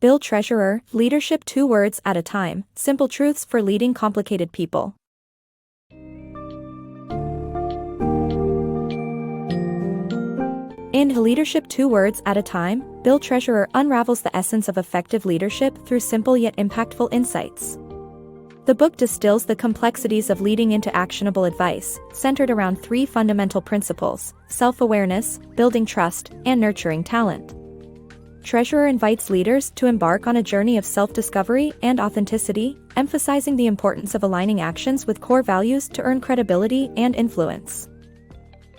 Bill Treasurer, Leadership 2 Words at a Time, Simple Truths for Leading Complicated People. In Leadership 2 Words at a Time, Bill Treasurer unravels the essence of effective leadership through simple yet impactful insights. The book distills the complexities of leading into actionable advice, centered around 3 fundamental principles: self-awareness, building trust, and nurturing talent. Treasurer invites leaders to embark on a journey of self-discovery and authenticity, emphasizing the importance of aligning actions with core values to earn credibility and influence.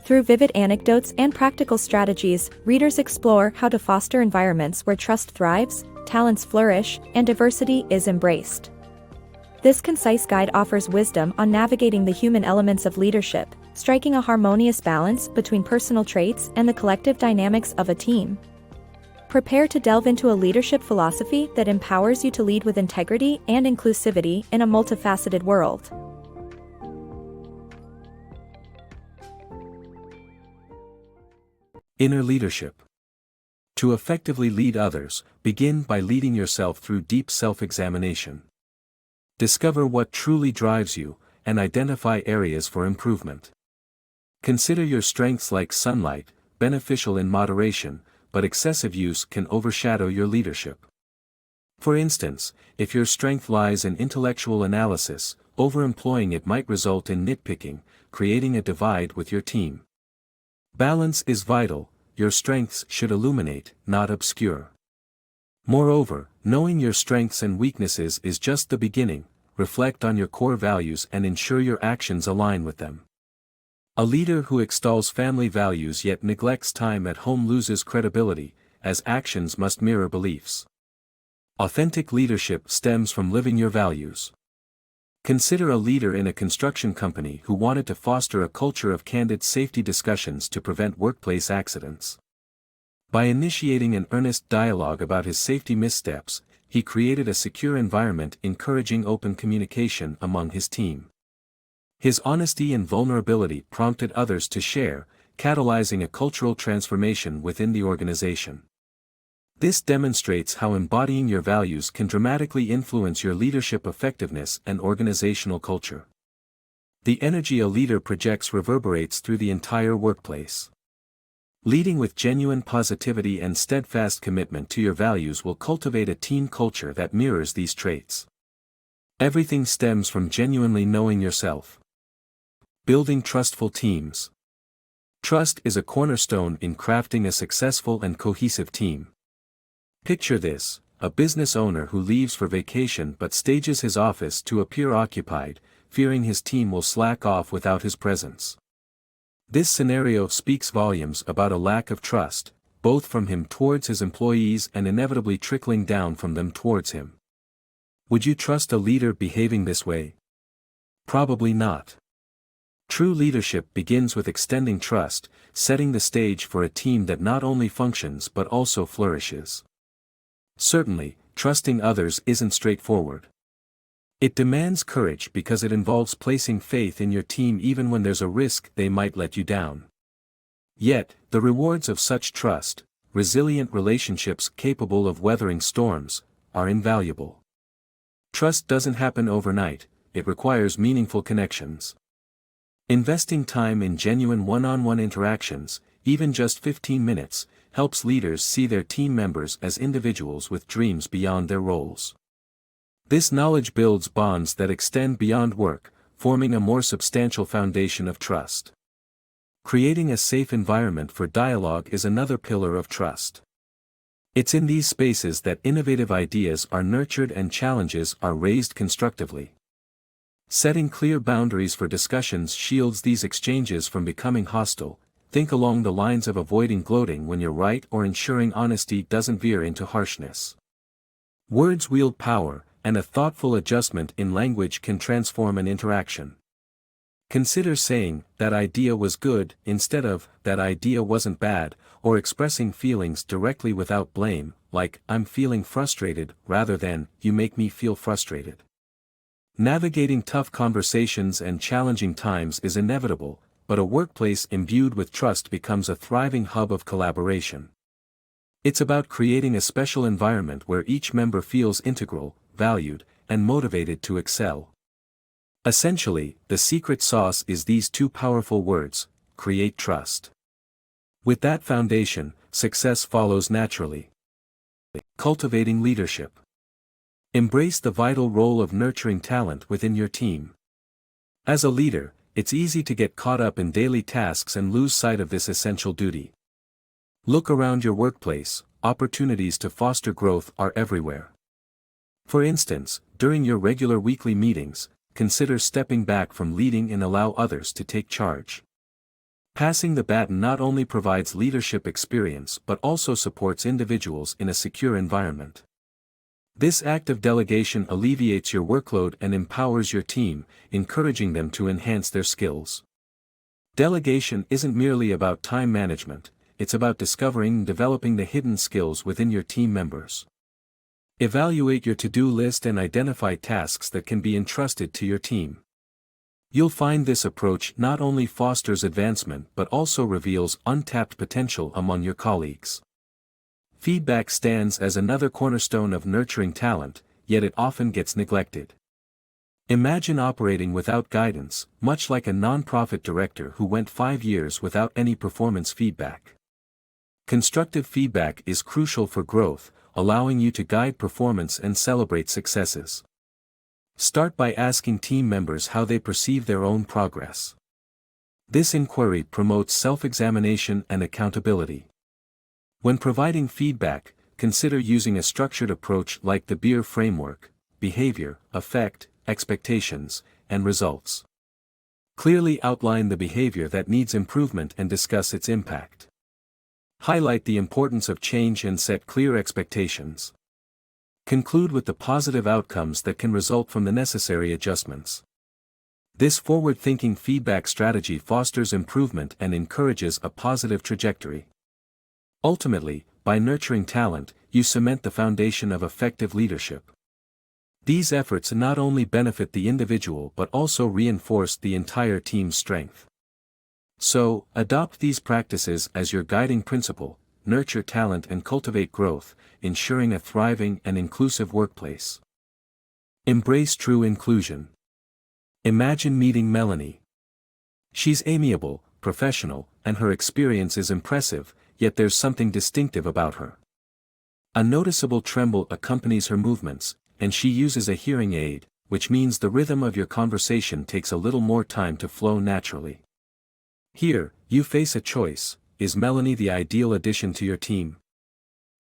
Through vivid anecdotes and practical strategies, readers explore how to foster environments where trust thrives, talents flourish, and diversity is embraced. This concise guide offers wisdom on navigating the human elements of leadership, striking a harmonious balance between personal traits and the collective dynamics of a team. Prepare to delve into a leadership philosophy that empowers you to lead with integrity and inclusivity in a multifaceted world. Inner leadership. To effectively lead others, begin by leading yourself through deep self-examination. Discover what truly drives you, and identify areas for improvement. Consider your strengths like sunlight, beneficial in moderation, but excessive use can overshadow your leadership. For instance, if your strength lies in intellectual analysis, overemploying it might result in nitpicking, creating a divide with your team. Balance is vital. Your strengths should illuminate, not obscure. Moreover, knowing your strengths and weaknesses is just the beginning. Reflect on your core values and ensure your actions align with them. A leader who extols family values yet neglects time at home loses credibility, as actions must mirror beliefs. Authentic leadership stems from living your values. Consider a leader in a construction company who wanted to foster a culture of candid safety discussions to prevent workplace accidents. By initiating an earnest dialogue about his safety missteps, he created a secure environment encouraging open communication among his team. His honesty and vulnerability prompted others to share, catalyzing a cultural transformation within the organization. This demonstrates how embodying your values can dramatically influence your leadership effectiveness and organizational culture. The energy a leader projects reverberates through the entire workplace. Leading with genuine positivity and steadfast commitment to your values will cultivate a team culture that mirrors these traits. Everything stems from genuinely knowing yourself. Building trustful teams. Trust is a cornerstone in crafting a successful and cohesive team. Picture this: a business owner who leaves for vacation but stages his office to appear occupied, fearing his team will slack off without his presence. This scenario speaks volumes about a lack of trust, both from him towards his employees and inevitably trickling down from them towards him. Would you trust a leader behaving this way? Probably not. True leadership begins with extending trust, setting the stage for a team that not only functions but also flourishes. Certainly, trusting others isn't straightforward. It demands courage because it involves placing faith in your team even when there's a risk they might let you down. Yet, the rewards of such trust, resilient relationships capable of weathering storms, are invaluable. Trust doesn't happen overnight, it requires meaningful connections. Investing time in genuine one-on-one interactions, even just 15 minutes, helps leaders see their team members as individuals with dreams beyond their roles. This knowledge builds bonds that extend beyond work, forming a more substantial foundation of trust. Creating a safe environment for dialogue is another pillar of trust. It's in these spaces that innovative ideas are nurtured and challenges are raised constructively. Setting clear boundaries for discussions shields these exchanges from becoming hostile. Think along the lines of avoiding gloating when you're right or ensuring honesty doesn't veer into harshness. Words wield power, and a thoughtful adjustment in language can transform an interaction. Consider saying, "That idea was good," instead of, "That idea wasn't bad," or expressing feelings directly without blame, like, "I'm feeling frustrated," rather than, "You make me feel frustrated." Navigating tough conversations and challenging times is inevitable, but a workplace imbued with trust becomes a thriving hub of collaboration. It's about creating a special environment where each member feels integral, valued, and motivated to excel. Essentially, the secret sauce is these two powerful words: create trust. With that foundation, success follows naturally. Cultivating leadership. Embrace the vital role of nurturing talent within your team. As a leader, it's easy to get caught up in daily tasks and lose sight of this essential duty. Look around your workplace, opportunities to foster growth are everywhere. For instance, during your regular weekly meetings, consider stepping back from leading and allow others to take charge. Passing the baton not only provides leadership experience but also supports individuals in a secure environment. This act of delegation alleviates your workload and empowers your team, encouraging them to enhance their skills. Delegation isn't merely about time management, it's about discovering and developing the hidden skills within your team members. Evaluate your to-do list and identify tasks that can be entrusted to your team. You'll find this approach not only fosters advancement but also reveals untapped potential among your colleagues. Feedback stands as another cornerstone of nurturing talent, yet it often gets neglected. Imagine operating without guidance, much like a nonprofit director who went 5 years without any performance feedback. Constructive feedback is crucial for growth, allowing you to guide performance and celebrate successes. Start by asking team members how they perceive their own progress. This inquiry promotes self-examination and accountability. When providing feedback, consider using a structured approach like the BEER framework: behavior, effect, expectations, and results. Clearly outline the behavior that needs improvement and discuss its impact. Highlight the importance of change and set clear expectations. Conclude with the positive outcomes that can result from the necessary adjustments. This forward-thinking feedback strategy fosters improvement and encourages a positive trajectory. Ultimately, by nurturing talent, you cement the foundation of effective leadership. These efforts not only benefit the individual but also reinforce the entire team's strength. So, adopt these practices as your guiding principle: nurture talent and cultivate growth, ensuring a thriving and inclusive workplace. Embrace true inclusion. Imagine meeting Melanie. She's amiable, professional, and her experience is impressive, yet there's something distinctive about her. A noticeable tremble accompanies her movements, and she uses a hearing aid, which means the rhythm of your conversation takes a little more time to flow naturally. Here, you face a choice: is Melanie the ideal addition to your team?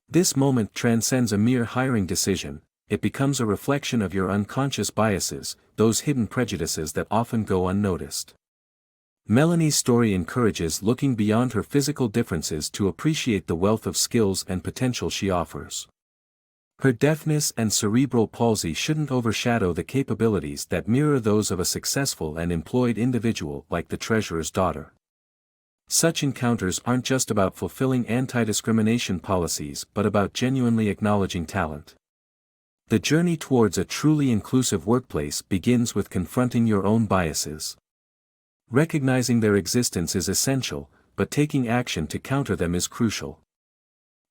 This moment transcends a mere hiring decision, it becomes a reflection of your unconscious biases, those hidden prejudices that often go unnoticed. Melanie's story encourages looking beyond her physical differences to appreciate the wealth of skills and potential she offers. Her deafness and cerebral palsy shouldn't overshadow the capabilities that mirror those of a successful and employed individual like the treasurer's daughter. Such encounters aren't just about fulfilling anti-discrimination policies but about genuinely acknowledging talent. The journey towards a truly inclusive workplace begins with confronting your own biases. Recognizing their existence is essential, but taking action to counter them is crucial.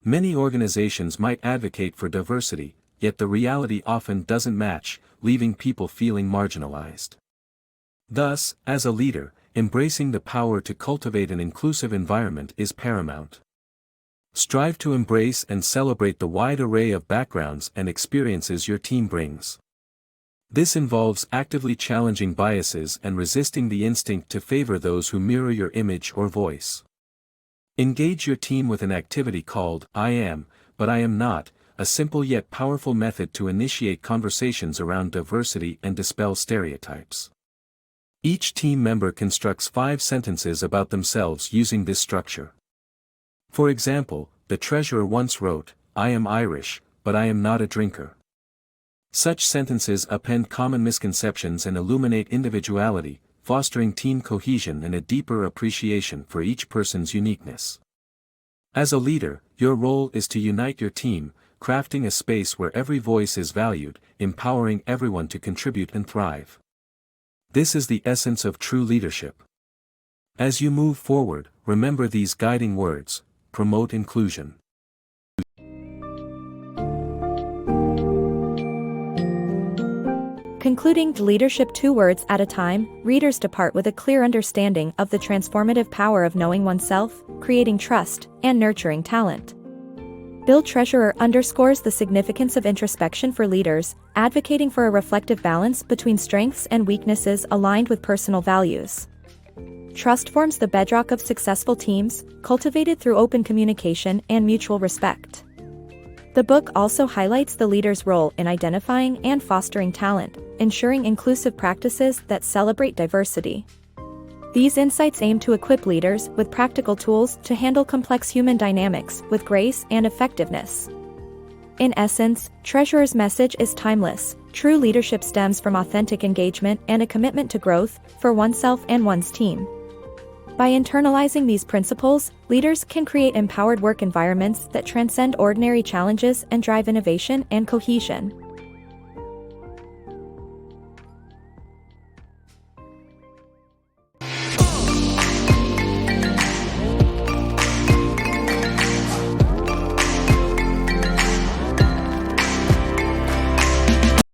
Many organizations might advocate for diversity, yet the reality often doesn't match, leaving people feeling marginalized. Thus, as a leader, embracing the power to cultivate an inclusive environment is paramount. Strive to embrace and celebrate the wide array of backgrounds and experiences your team brings. This involves actively challenging biases and resisting the instinct to favor those who mirror your image or voice. Engage your team with an activity called "I am, but I am not," a simple yet powerful method to initiate conversations around diversity and dispel stereotypes. Each team member constructs 5 sentences about themselves using this structure. For example, the treasurer once wrote, "I am Irish, but I am not a drinker." Such sentences upend common misconceptions and illuminate individuality, fostering team cohesion and a deeper appreciation for each person's uniqueness. As a leader, your role is to unite your team, crafting a space where every voice is valued, empowering everyone to contribute and thrive. This is the essence of true leadership. As you move forward, remember these guiding words: promote inclusion. Concluding Leadership 2 Words at a Time, readers depart with a clear understanding of the transformative power of knowing oneself, creating trust, and nurturing talent. Bill Treasurer underscores the significance of introspection for leaders, advocating for a reflective balance between strengths and weaknesses aligned with personal values. Trust forms the bedrock of successful teams, cultivated through open communication and mutual respect. The book also highlights the leader's role in identifying and fostering talent, ensuring inclusive practices that celebrate diversity. These insights aim to equip leaders with practical tools to handle complex human dynamics with grace and effectiveness. In essence, Treasurer's message is timeless. True leadership stems from authentic engagement and a commitment to growth for oneself and one's team. By internalizing these principles, leaders can create empowered work environments that transcend ordinary challenges and drive innovation and cohesion.